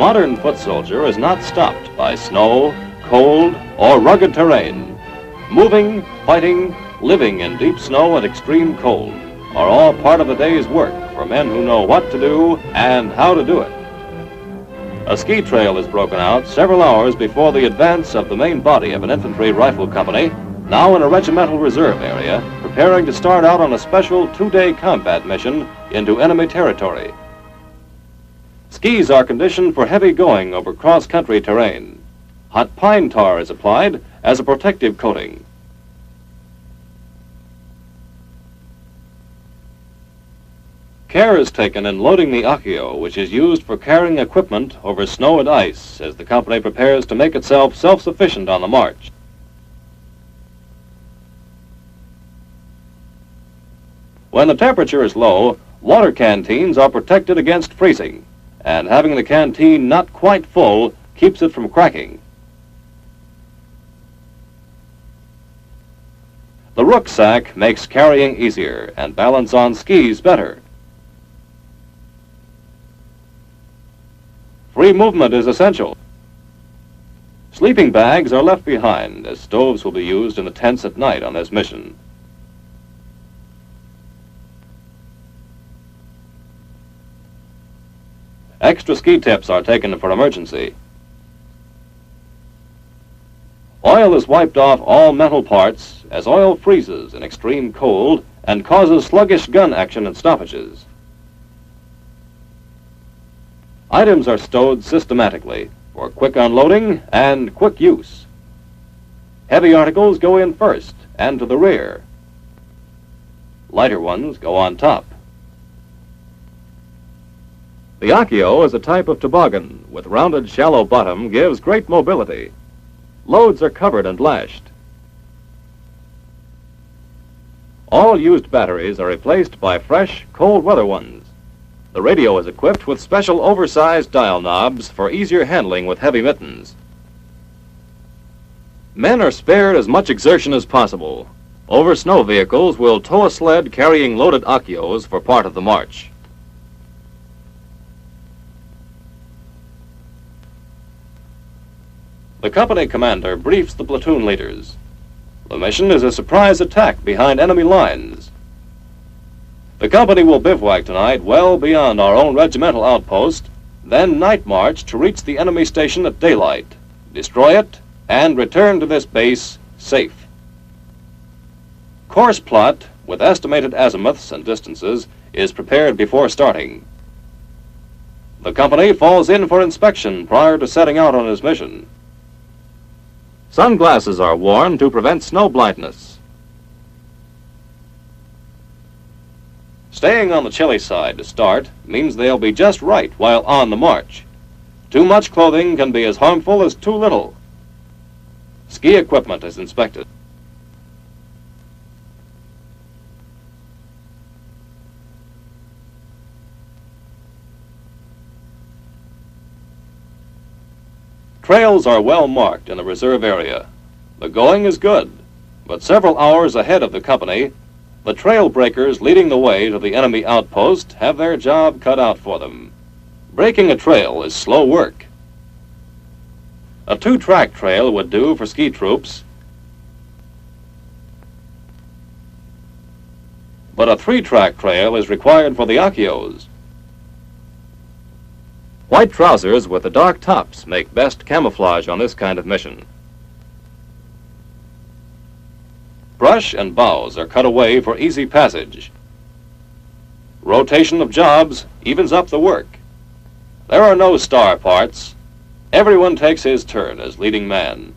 modern foot soldier is not stopped by snow, cold, or rugged terrain. Moving, fighting, living in deep snow and extreme cold are all part of the day's work for men who know what to do and how to do it. A ski trail is broken out several hours before the advance of the main body of an infantry rifle company, now in a regimental reserve area, preparing to start out on a special 2-day combat mission into enemy territory. Skis are conditioned for heavy going over cross-country terrain. Hot pine tar is applied as a protective coating. Care is taken in loading the Accio, which is used for carrying equipment over snow and ice as the company prepares to make itself self-sufficient on the march. When the temperature is low, water canteens are protected against freezing, and having the canteen not quite full keeps it from cracking. The rucksack makes carrying easier and balance on skis better. Free movement is essential. Sleeping bags are left behind, as stoves will be used in the tents at night on this mission. Extra ski tips are taken for emergency. Oil is wiped off all metal parts as oil freezes in extreme cold and causes sluggish gun action and stoppages. Items are stowed systematically for quick unloading and quick use. Heavy articles go in first and to the rear. Lighter ones go on top. The Accio is a type of toboggan with rounded shallow bottom gives great mobility. Loads are covered and lashed. All used batteries are replaced by fresh, cold weather ones. The radio is equipped with special oversized dial knobs for easier handling with heavy mittens. Men are spared as much exertion as possible. Over snow vehicles will tow a sled carrying loaded Accios for part of the march. The company commander briefs the platoon leaders. The mission is a surprise attack behind enemy lines. The company will bivouac tonight well beyond our own regimental outpost, then night march to reach the enemy station at daylight, destroy it, and return to this base safe. Course plot with estimated azimuths and distances is prepared before starting. The company falls in for inspection prior to setting out on its mission. Sunglasses are worn to prevent snow blindness. Staying on the chilly side to start means they'll be just right while on the march. Too much clothing can be as harmful as too little. Ski equipment is inspected. Trails are well marked in the reserve area. The going is good, but several hours ahead of the company, the trail breakers leading the way to the enemy outpost have their job cut out for them. Breaking a trail is slow work. A 2-track trail would do for ski troops, but a 3-track trail is required for the Accios. White trousers with the dark tops make best camouflage on this kind of mission. Brush and boughs are cut away for easy passage. Rotation of jobs evens up the work. There are no star parts. Everyone takes his turn as leading man.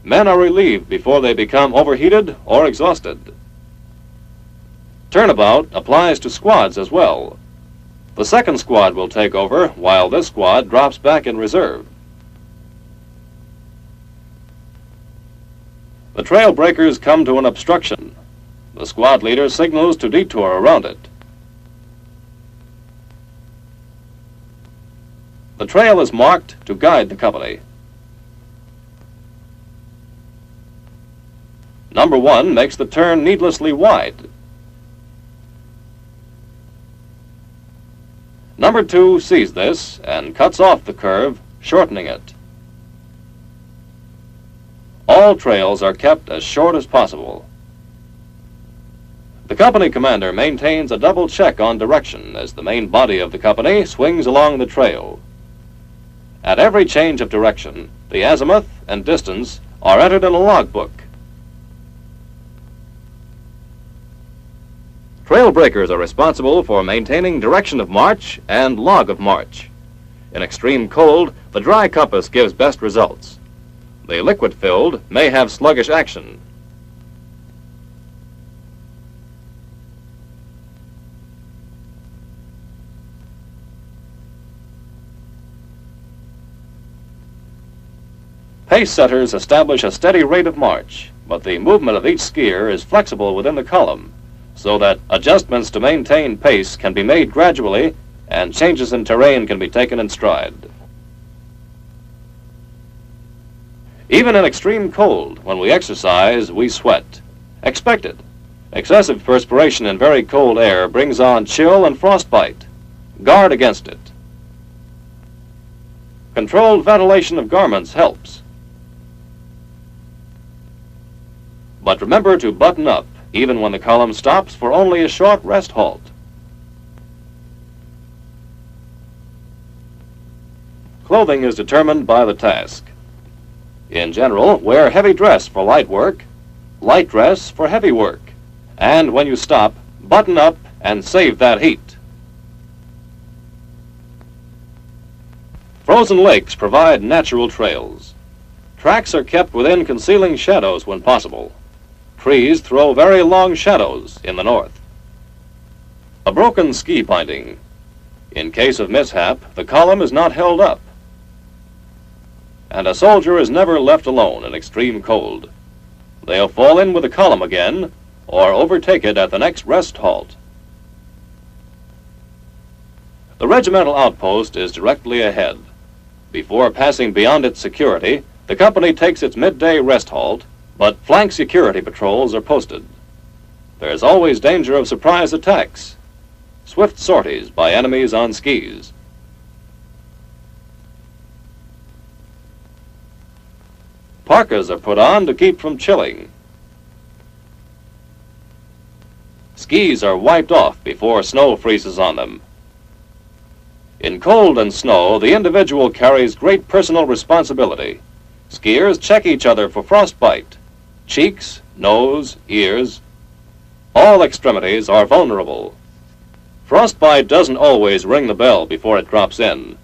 Men are relieved before they become overheated or exhausted. Turnabout applies to squads as well. The second squad will take over while this squad drops back in reserve. The trail breakers come to an obstruction. The squad leader signals to detour around it. The trail is marked to guide the company. Number 1 makes the turn needlessly wide. Number 2 sees this and cuts off the curve, shortening it. All trails are kept as short as possible. The company commander maintains a double check on direction as the main body of the company swings along the trail. At every change of direction, the azimuth and distance are entered in a logbook. Trail breakers are responsible for maintaining direction of march and log of march. In extreme cold, the dry compass gives best results. The liquid-filled may have sluggish action. Pace setters establish a steady rate of march, but the movement of each skier is flexible within the column, so that adjustments to maintain pace can be made gradually and changes in terrain can be taken in stride. Even in extreme cold, when we exercise, we sweat. Expected. Excessive perspiration in very cold air brings on chill and frostbite. Guard against it. Controlled ventilation of garments helps. But remember to button up, even when the column stops for only a short rest halt. Clothing is determined by the task. In general, wear heavy dress for light work, light dress for heavy work, and when you stop, button up and save that heat. Frozen lakes provide natural trails. Tracks are kept within concealing shadows when possible. Trees throw very long shadows in the north. A broken ski binding. In case of mishap, the column is not held up. And a soldier is never left alone in extreme cold. They'll fall in with the column again or overtake it at the next rest halt. The regimental outpost is directly ahead. Before passing beyond its security, the company takes its midday rest halt, but flank security patrols are posted. There's always danger of surprise attacks, swift sorties by enemies on skis. Parkas are put on to keep from chilling. Skis are wiped off before snow freezes on them. In cold and snow, the individual carries great personal responsibility. Skiers check each other for frostbite. Cheeks, nose, ears, all extremities are vulnerable. Frostbite doesn't always ring the bell before it drops in.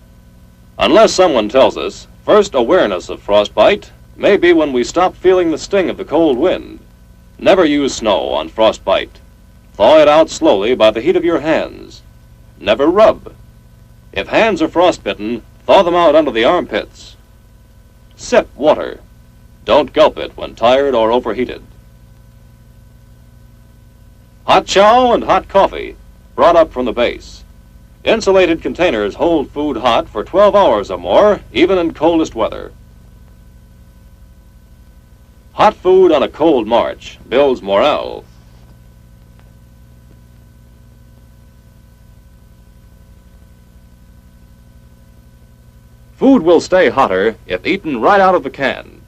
Unless someone tells us, first awareness of frostbite may be when we stop feeling the sting of the cold wind. Never use snow on frostbite. Thaw it out slowly by the heat of your hands. Never rub. If hands are frostbitten, thaw them out under the armpits. Sip water. Don't gulp it when tired or overheated. Hot chow and hot coffee, brought up from the base. Insulated containers hold food hot for 12 hours or more, even in coldest weather. Hot food on a cold march builds morale. Food will stay hotter if eaten right out of the can.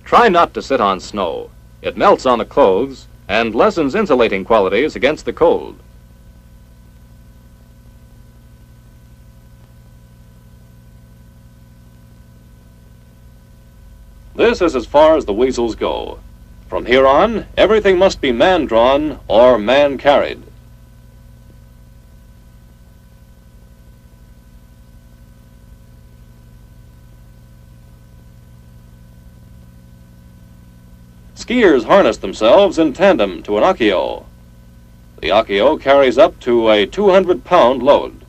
Try not to sit on snow. It melts on the clothes and lessens insulating qualities against the cold. This is as far as the weasels go. From here on, everything must be man-drawn or man-carried. Skiers harness themselves in tandem to an akio. The akio carries up to a 200-pound load.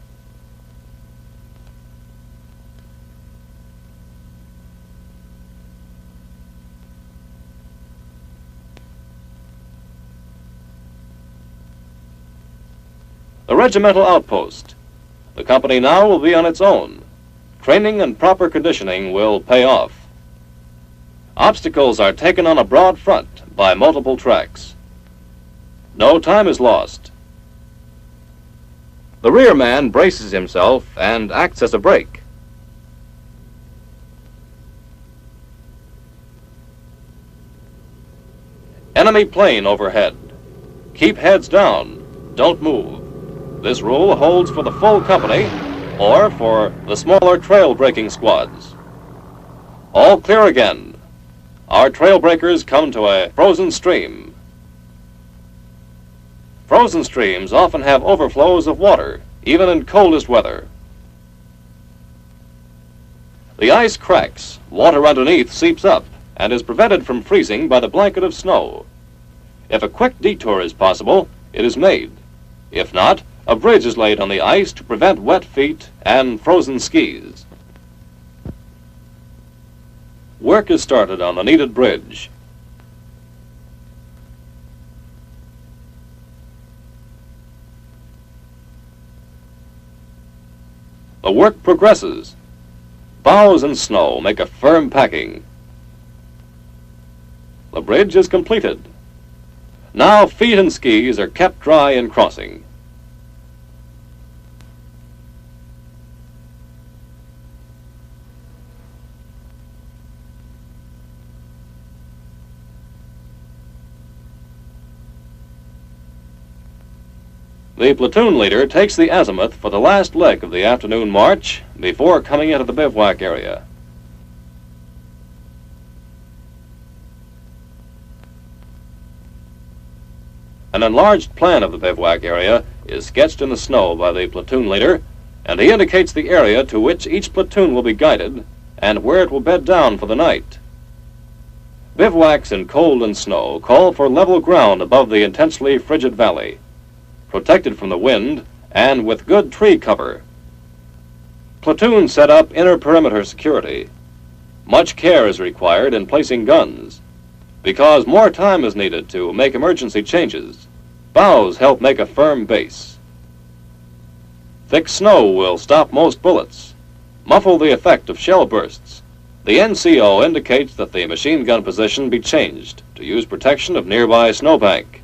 The regimental outpost. The company now will be on its own. Training and proper conditioning will pay off. Obstacles are taken on a broad front by multiple tracks. No time is lost. The rear man braces himself and acts as a brake. Enemy plane overhead. Keep heads down. Don't move. This rule holds for the full company or for the smaller trail breaking squads. All clear again. Our trail breakers come to a frozen stream. Frozen streams often have overflows of water, even in coldest weather. The ice cracks, water underneath seeps up, and is prevented from freezing by the blanket of snow. If a quick detour is possible, it is made. If not, a bridge is laid on the ice to prevent wet feet and frozen skis. Work is started on the needed bridge. The work progresses. Boughs and snow make a firm packing. The bridge is completed. Now feet and skis are kept dry in crossing. The platoon leader takes the azimuth for the last leg of the afternoon march before coming into the bivouac area. An enlarged plan of the bivouac area is sketched in the snow by the platoon leader, and he indicates the area to which each platoon will be guided and where it will bed down for the night. Bivouacs in cold and snow call for level ground above the intensely frigid valley, protected from the wind and with good tree cover. Platoons set up inner perimeter security. Much care is required in placing guns. Because more time is needed to make emergency changes, boughs help make a firm base. Thick snow will stop most bullets, muffle the effect of shell bursts. The NCO indicates that the machine gun position be changed to use protection of nearby snowbank.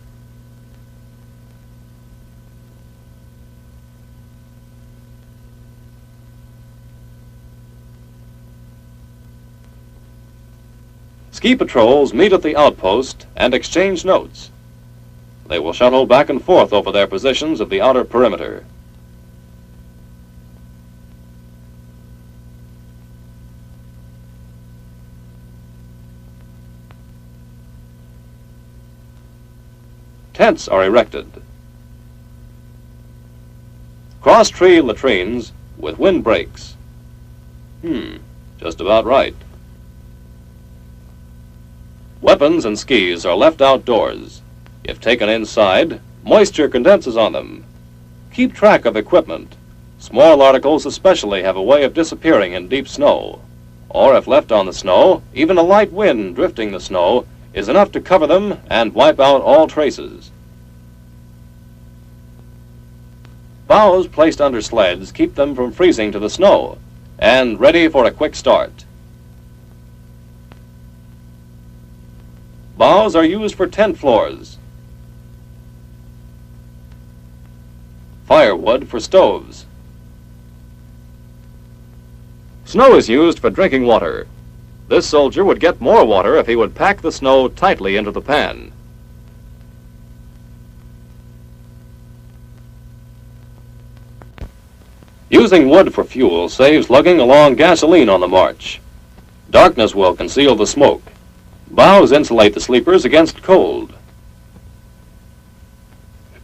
Ski patrols meet at the outpost and exchange notes. They will shuttle back and forth over their positions of the outer perimeter. Tents are erected. Cross-tree latrines with windbreaks. Just about right. Weapons and skis are left outdoors. If taken inside, moisture condenses on them. Keep track of equipment. Small articles especially have a way of disappearing in deep snow. Or if left on the snow, even a light wind drifting the snow is enough to cover them and wipe out all traces. Boughs placed under sleds keep them from freezing to the snow and ready for a quick start. Boughs are used for tent floors. Firewood for stoves. Snow is used for drinking water. This soldier would get more water if he would pack the snow tightly into the pan. Using wood for fuel saves lugging along gasoline on the march. Darkness will conceal the smoke. Boughs insulate the sleepers against cold.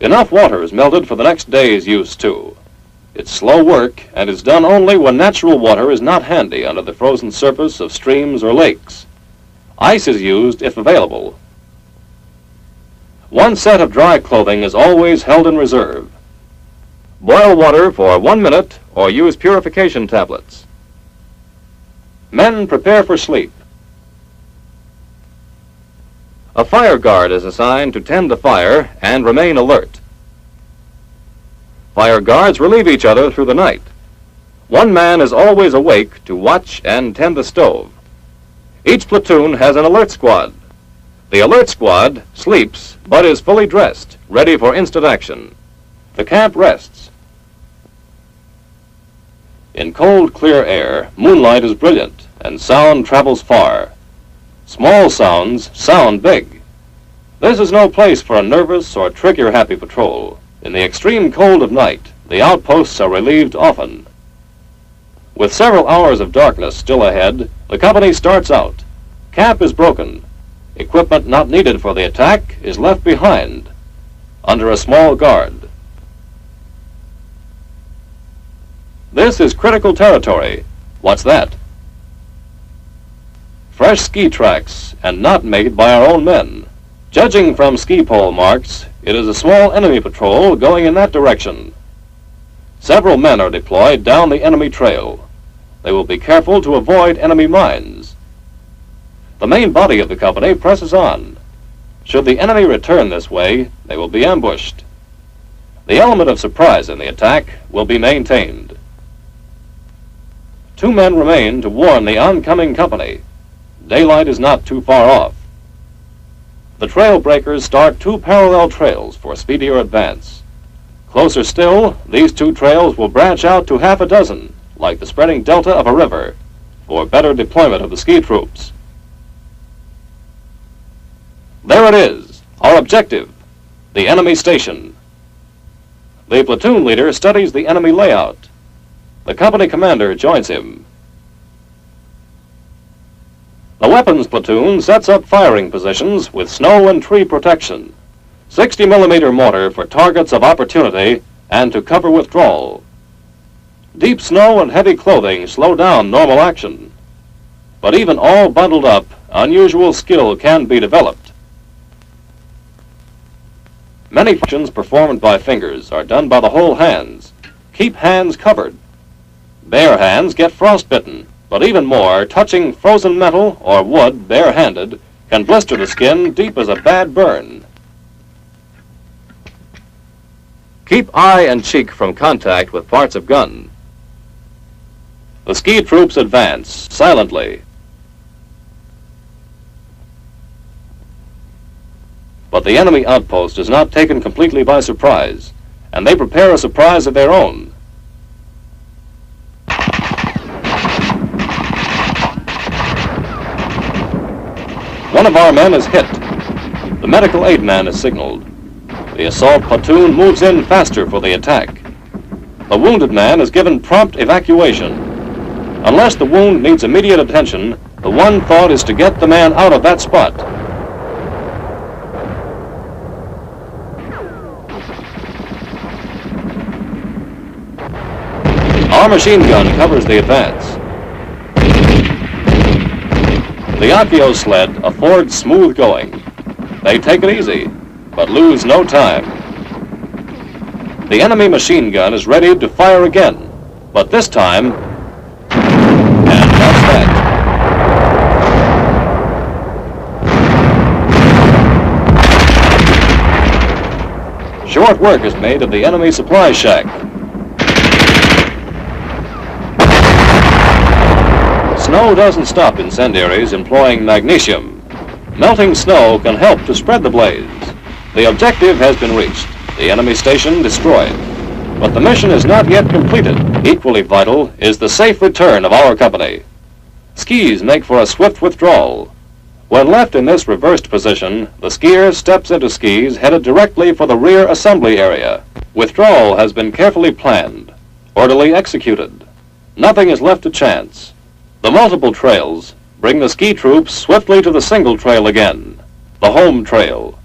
Enough water is melted for the next day's use, too. It's slow work and is done only when natural water is not handy under the frozen surface of streams or lakes. Ice is used if available. One set of dry clothing is always held in reserve. Boil water for 1 minute or use purification tablets. Men prepare for sleep. A fire guard is assigned to tend the fire and remain alert. Fire guards relieve each other through the night. One man is always awake to watch and tend the stove. Each platoon has an alert squad. The alert squad sleeps but is fully dressed, ready for instant action. The camp rests. In cold, clear air, moonlight is brilliant and sound travels far. Small sounds sound big. This is no place for a nervous or trigger-happy patrol. In the extreme cold of night, the outposts are relieved often. With several hours of darkness still ahead, the company starts out. Camp is broken. Equipment not needed for the attack is left behind, under a small guard. This is critical territory. What's that? Fresh ski tracks, and not made by our own men. Judging from ski pole marks, it is a small enemy patrol going in that direction. Several men are deployed down the enemy trail. They will be careful to avoid enemy mines. The main body of the company presses on. Should the enemy return this way, they will be ambushed. The element of surprise in the attack will be maintained. 2 men remain to warn the oncoming company. Daylight is not too far off. The trail breakers start 2 parallel trails for speedier advance. Closer still, these 2 trails will branch out to half a dozen, like the spreading delta of a river, for better deployment of the ski troops. There it is, our objective, the enemy station. The platoon leader studies the enemy layout. The company commander joins him. The weapons platoon sets up firing positions with snow and tree protection. 60mm mortar for targets of opportunity and to cover withdrawal. Deep snow and heavy clothing slow down normal action. But even all bundled up, unusual skill can be developed. Many functions performed by fingers are done by the whole hands. Keep hands covered. Bare hands get frostbitten, but even more, touching frozen metal or wood bare-handed can blister the skin deep as a bad burn. Keep eye and cheek from contact with parts of gun. The ski troops advance silently. But the enemy outpost is not taken completely by surprise, and they prepare a surprise of their own. One of our men is hit. The medical aid man is signaled. The assault platoon moves in faster for the attack. The wounded man is given prompt evacuation. Unless the wound needs immediate attention, the one thought is to get the man out of that spot. Our machine gun covers the advance. The Akio sled affords smooth going. They take it easy, but lose no time. The enemy machine gun is ready to fire again, but this time, and that's that. Short work is made of the enemy supply shack. Snow doesn't stop incendiaries employing magnesium. Melting snow can help to spread the blaze. The objective has been reached, the enemy station destroyed. But the mission is not yet completed. Equally vital is the safe return of our company. Skis make for a swift withdrawal. When left in this reversed position, the skier steps into skis headed directly for the rear assembly area. Withdrawal has been carefully planned, orderly executed. Nothing is left to chance. The multiple trails bring the ski troops swiftly to the single trail again, the home trail.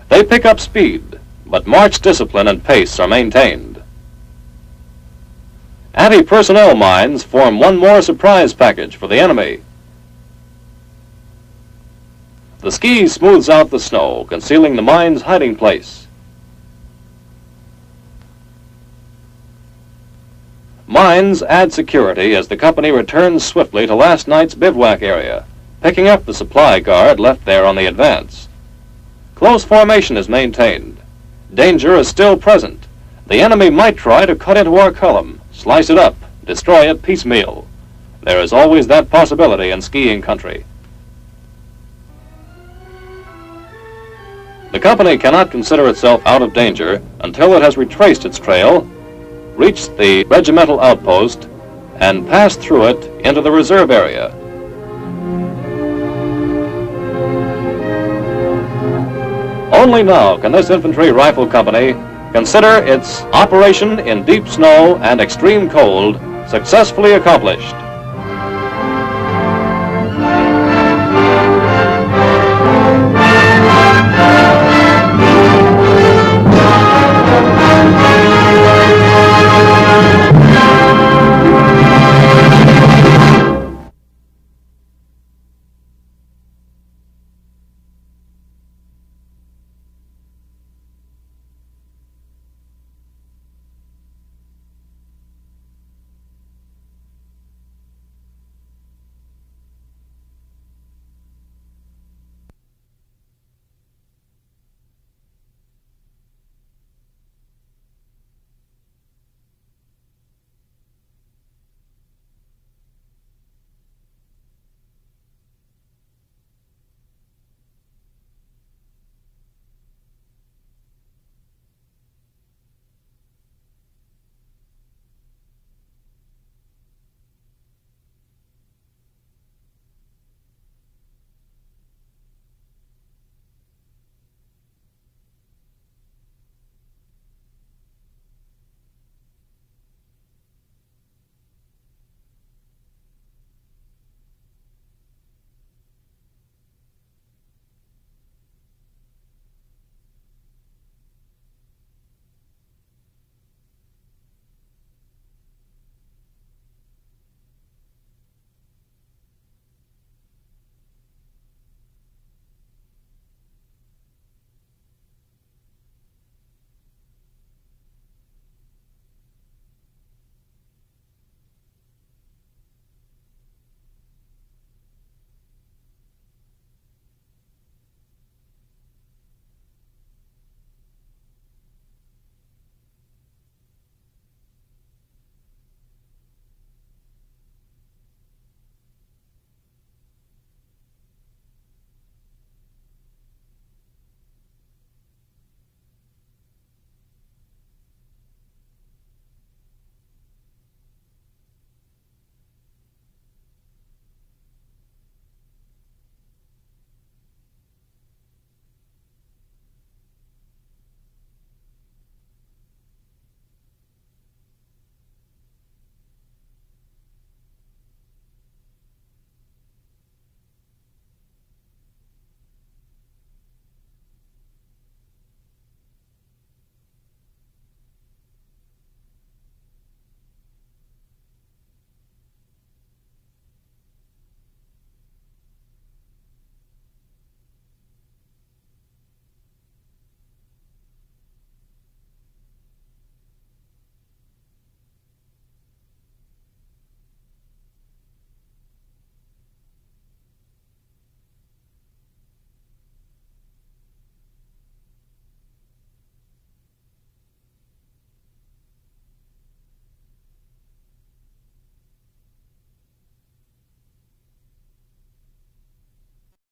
They pick up speed, but march discipline and pace are maintained. Anti-personnel mines form one more surprise package for the enemy. The ski smooths out the snow, concealing the mine's hiding place. Mines add security as the company returns swiftly to last night's bivouac area, picking up the supply guard left there on the advance. Close formation is maintained. Danger is still present. The enemy might try to cut into our column, slice it up, destroy it piecemeal. There is always that possibility in skiing country. The company cannot consider itself out of danger until it has retraced its trail, reached the regimental outpost, and passed through it into the reserve area. Only now can this infantry rifle company consider its operation in deep snow and extreme cold successfully accomplished.